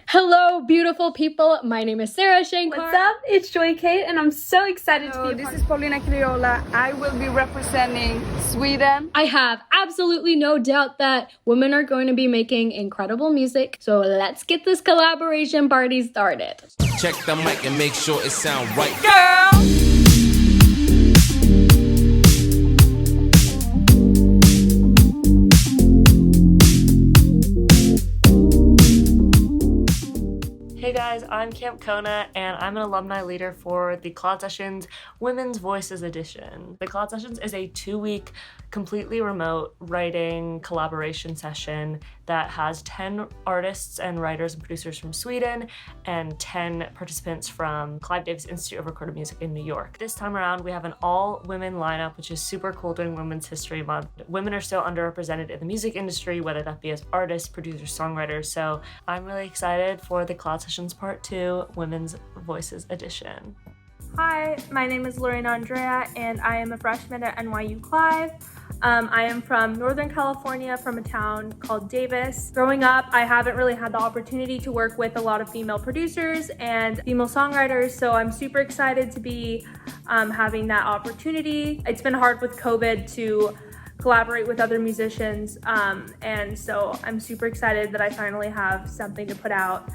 Hello, beautiful people. My name is Sarah Shankar. What's up? It's Joy Kate, and I'm so excited to be This is Paulina Criolla. I will be representing Sweden. I have absolutely no doubt that women are going to be making incredible music. So let's get this collaboration party started. Check the mic and make sure it sound right. Girl! Hey guys, I'm Camp Kona, and I'm an alumni leader for the Cloud Sessions Women's Voices Edition. The Cloud Sessions is a 2-week, completely remote writing collaboration session that has 10 artists and writers and producers from Sweden and 10 participants from Clive Institute of Recorded Music in New York. This time around, we have an all-women lineup, which is super cool during Women's History Month. Women are so underrepresented in the music industry, whether that be as artists, producers, songwriters, so I'm really excited for the Cloud Sessions Part 2 Women's Voices Edition. Hi, my name is Lorena Andrea, and I am a freshman at NYU Clive. I am from Northern California, from a town called Davis. Growing up, I haven't really had the opportunity to work with a lot of female producers and female songwriters, so I'm super excited to be having that opportunity. It's been hard with COVID to collaborate with other musicians, and so I'm super excited that I finally have something to put out.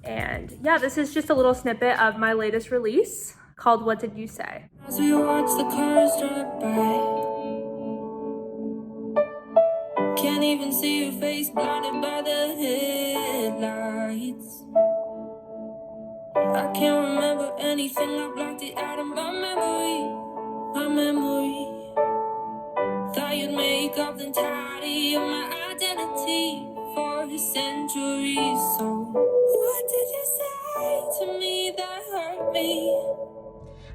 And yeah, this is just a little snippet of my latest release called What Did You Say? As we watch the cars drive by, can't even see your face, blinded by the headlights. I can't remember anything, I blocked it out of my memory. Thought you'd make up the entirety of my identity for a century. So what did you say to me that hurt me?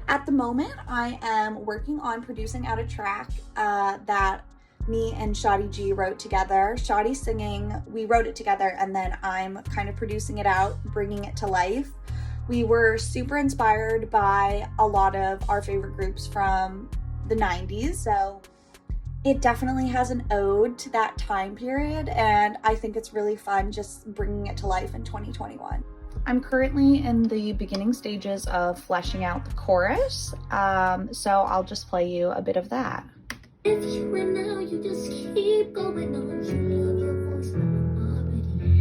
At the moment, I am working on producing out a track that me and Shadi G wrote together. Shadi's singing, we wrote it together, and then I'm kind of producing it out, bringing it to life. We were super inspired by a lot of our favorite groups from the 90s, so it definitely has an ode to that time period, and I think it's really fun just bringing it to life in 2021. I'm currently in the beginning stages of fleshing out the chorus, so I'll just play you a bit of that. If you win now, you just keep going on. You love your voice, but I'm already.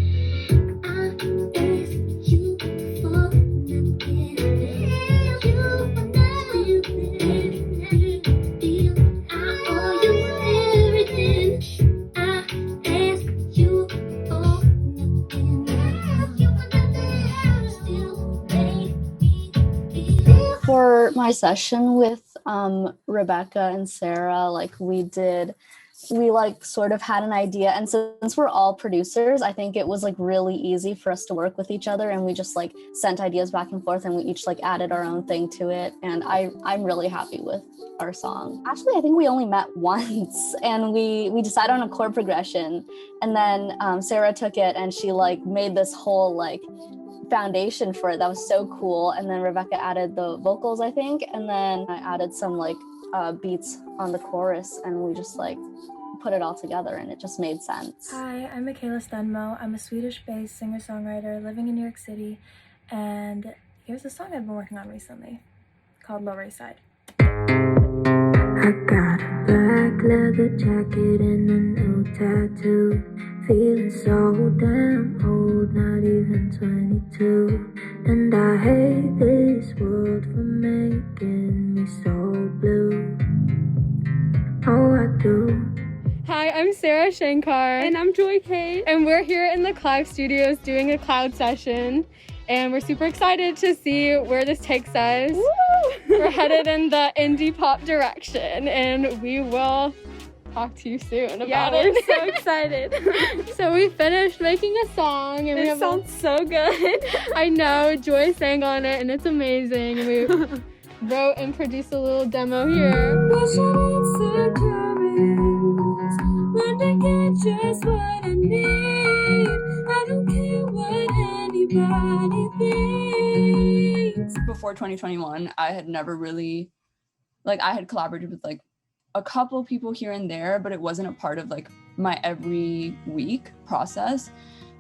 I asked you for nothing. You were never you feel. I owe you everything. I asked you for nothing. You were nothing. Still make me feel. For my session with Rebecca and Sarah, we sort of had an idea, and since we're all producers, I think it was really easy for us to work with each other, and we just sent ideas back and forth, and we each added our own thing to it, and I'm really happy with our song. Actually, I think we only met once, and we decided on a chord progression, and then Sarah took it and she made this whole foundation for it that was so cool, and then Rebecca added the vocals, I think, and then I added some beats on the chorus, and we just put it all together, and it just made sense. Hi, I'm Michaela Stenmo. I'm a Swedish-based singer-songwriter living in New York City, and here's a song I've been working on recently called Lower East Side. I got a black leather jacket and a new tattoo. Feeling so damn old, not even 22. And I hate this world for making me so blue. Oh, I do. Hi, I'm Sarah Shankar. And I'm Joy Kate. And we're here in the Clive Studios doing a cloud session. And we're super excited to see where this takes us. Woo! We're headed in the indie pop direction, and we will talk to you soon about it. We're so excited. So we finished making a song, and It sounds so good. I know, Joy sang on it, and it's amazing. And we wrote and produced a little demo here. When I get just what I need, I don't care what anybody thinks. Before 2021, I had never really, I had collaborated with a couple of people here and there, but it wasn't a part of my every week process.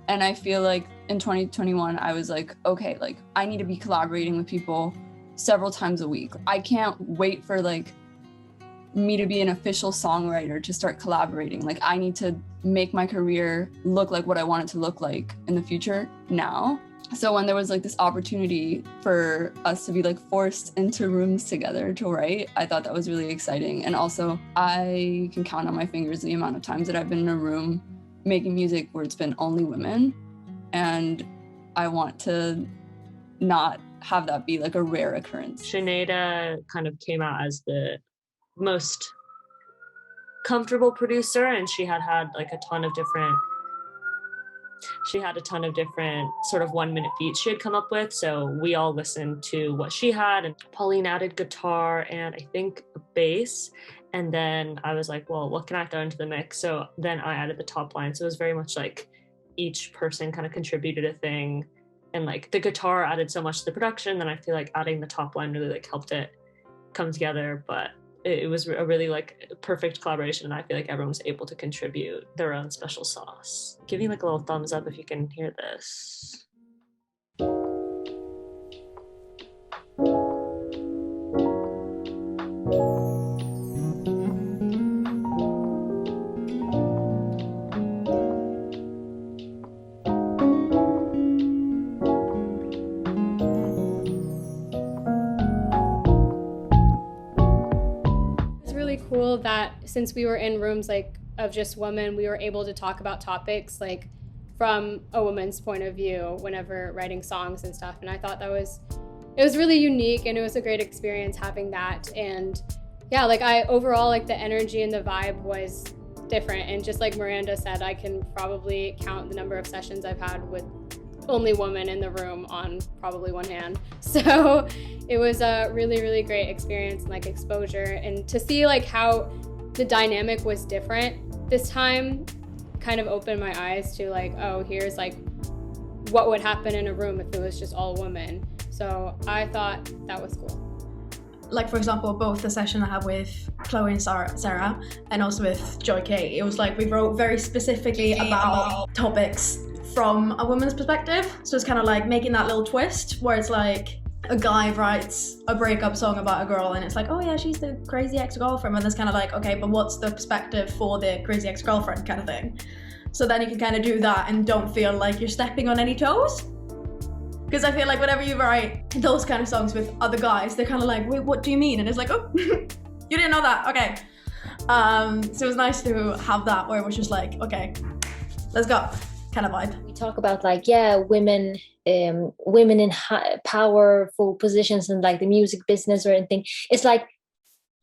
And I feel like in 2021, I was like, okay, like I need to be collaborating with people several times a week. I can't wait for like me to be an official songwriter to start collaborating. Like I need to make my career look like what I want it to look like in the future now. So when there was like this opportunity for us to be like forced into rooms together to write, I thought that was really exciting. And also I can count on my fingers the amount of times that I've been in a room making music where it's been only women. And I want to not have that be like a rare occurrence. Sinead kind of came out as the most comfortable producer, and she had like a ton of different sort of 1 minute beats she had come up with. So we all listened to what she had, and Pauline added guitar and I think a bass. And then I was like, well, what can I throw into the mix? So then I added the top line. So it was very much like each person kind of contributed a thing, and like the guitar added so much to the production. Then I feel like adding the top line really like helped it come together. But it was a really like perfect collaboration, and I feel like everyone was able to contribute their own special sauce. Give me like a little thumbs up if you can hear this. Cool that since we were in rooms like of just women, we were able to talk about topics like from a woman's point of view whenever writing songs and stuff. And I thought it was really unique, and it was a great experience having that. And yeah, like overall like the energy and the vibe was different. And just like Miranda said, I can probably count the number of sessions I've had with only women in the room on probably one hand. So it was a really, really great experience and like exposure, and to see like how the dynamic was different this time kind of opened my eyes to like, oh, here's like what would happen in a room if it was just all women. So I thought that was cool. Like for example, both the session I had with Chloe and Sarah and also with Joy Kate, it was like we wrote very specifically about topics from a woman's perspective. So it's kind of like making that little twist where it's like a guy writes a breakup song about a girl and it's like, oh yeah, she's the crazy ex-girlfriend, and it's kind of like, okay, but what's the perspective for the crazy ex-girlfriend kind of thing. So then you can kind of do that and don't feel like you're stepping on any toes. Because I feel like whenever you write those kind of songs with other guys, they're kind of like, wait, what do you mean? And it's like, oh, you didn't know that, okay. So it was nice to have that where it was just like, okay, let's go, kind of vibe. We talk about like, yeah, women in powerful positions in like the music business or anything. It's like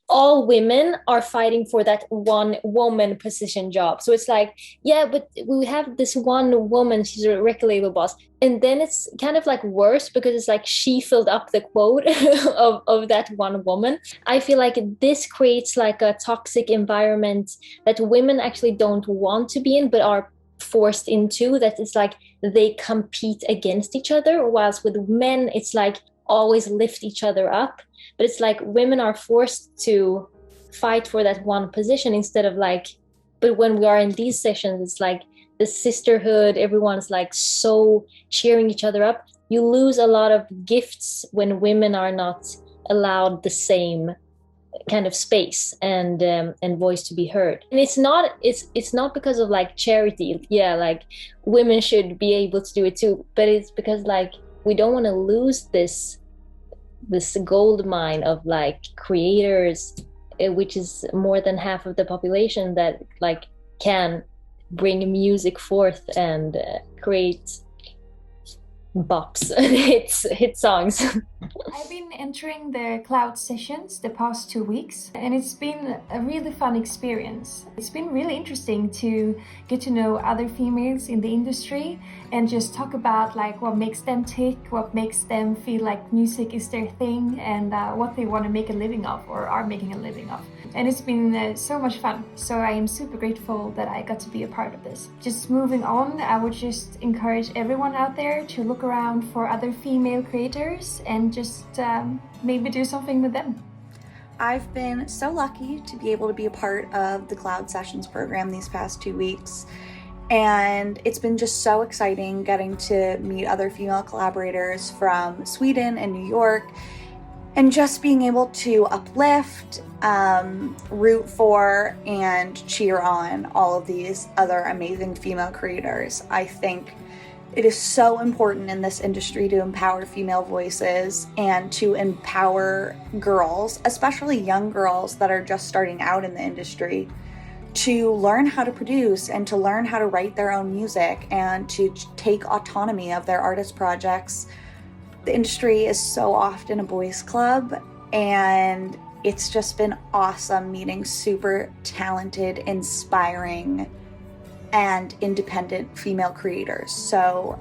all women are fighting for that one woman position job. So it's like, yeah, but we have this one woman, she's a record label boss. And then it's kind of like worse because it's like she filled up the quote of that one woman. I feel like this creates like a toxic environment that women actually don't want to be in, but are forced into, that it's like they compete against each other, whilst with men it's like always lift each other up. But it's like women are forced to fight for that one position instead of like, but when we are in these sessions, it's like the sisterhood, everyone's like so cheering each other up. You lose a lot of gifts when women are not allowed the same kind of space and voice to be heard. And it's not because of like charity, yeah, like women should be able to do it too, but it's because like we don't want to lose this gold mine of like creators, which is more than half of the population, that like can bring music forth and create bops and hit songs. I've been entering the cloud sessions the past 2 weeks, and it's been a really fun experience. It's been really interesting to get to know other females in the industry and just talk about like what makes them tick, what makes them feel like music is their thing, and what they want to make a living of or are making a living of. And it's been so much fun. So I am super grateful that I got to be a part of this. Just moving on, I would just encourage everyone out there to look around for other female creators and just maybe do something with them. I've been so lucky to be able to be a part of the Cloud Sessions program these past 2 weeks. And it's been just so exciting getting to meet other female collaborators from Sweden and New York, and just being able to uplift, root for, and cheer on all of these other amazing female creators. I think it is so important in this industry to empower female voices and to empower girls, especially young girls that are just starting out in the industry, to learn how to produce and to learn how to write their own music and to take autonomy of their artist projects. The industry is so often a boys' club, and it's just been awesome meeting super talented, inspiring, and independent female creators. So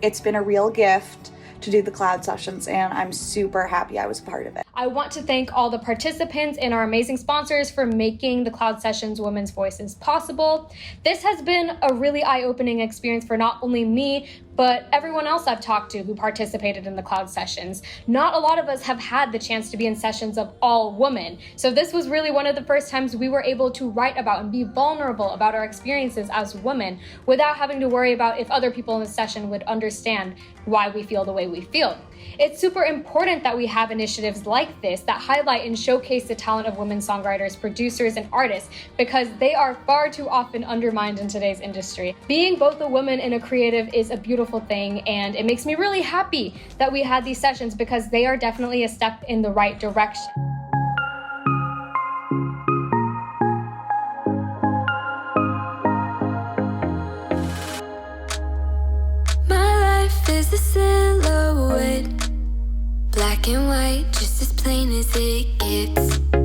it's been a real gift to do the Cloud Sessions, and I'm super happy I was a part of it. I want to thank all the participants and our amazing sponsors for making the Cloud Sessions Women's Voices possible. This has been a really eye-opening experience for not only me, but everyone else I've talked to who participated in the Cloud Sessions. Not a lot of us have had the chance to be in sessions of all women. So this was really one of the first times we were able to write about and be vulnerable about our experiences as women without having to worry about if other people in the session would understand why we feel the way we feel. It's super important that we have initiatives like this that highlight and showcase the talent of women songwriters, producers, and artists, because they are far too often undermined in today's industry. Being both a woman and a creative is a beautiful thing, and it makes me really happy that we had these sessions because they are definitely a step in the right direction. My life is a silhouette, black and white, just as plain as it gets.